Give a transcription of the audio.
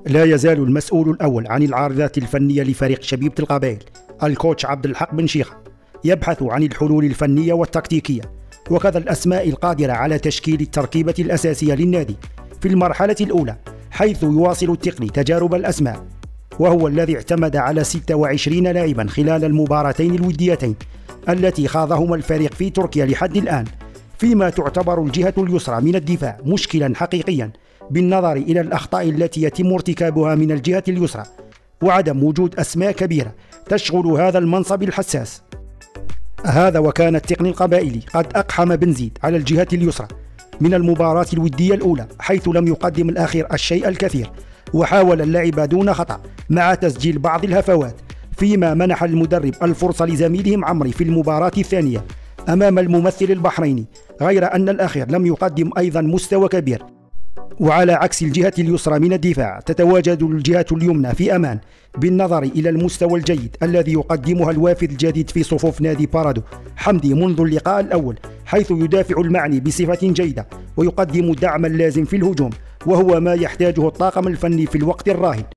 لا يزال المسؤول الأول عن العارضات الفنية لفريق شبيبة القبائل الكوتش عبد الحق بن شيخة يبحث عن الحلول الفنية والتكتيكية وكذا الأسماء القادرة على تشكيل التركيبة الأساسية للنادي في المرحلة الأولى، حيث يواصل التقني تجارب الأسماء، وهو الذي اعتمد على 26 لاعبا خلال المباراتين الوديتين التي خاضهما الفريق في تركيا لحد الآن، فيما تعتبر الجهة اليسرى من الدفاع مشكلا حقيقيا بالنظر إلى الأخطاء التي يتم ارتكابها من الجهة اليسرى وعدم وجود أسماء كبيرة تشغل هذا المنصب الحساس. هذا وكان التقني القبائلي قد أقحم بن زيد على الجهة اليسرى من المباراة الودية الأولى، حيث لم يقدم الأخير الشيء الكثير وحاول اللعب دون خطأ مع تسجيل بعض الهفوات، فيما منح المدرب الفرصة لزميلهم عمري في المباراة الثانية أمام الممثل البحريني، غير أن الأخير لم يقدم أيضا مستوى كبير. وعلى عكس الجهة اليسرى من الدفاع تتواجد الجهة اليمنى في أمان بالنظر إلى المستوى الجيد الذي يقدمها الوافد الجديد في صفوف نادي بارادو حمدي منذ اللقاء الأول، حيث يدافع المعني بصفة جيدة ويقدم دعما لازم في الهجوم، وهو ما يحتاجه الطاقم الفني في الوقت الراهن.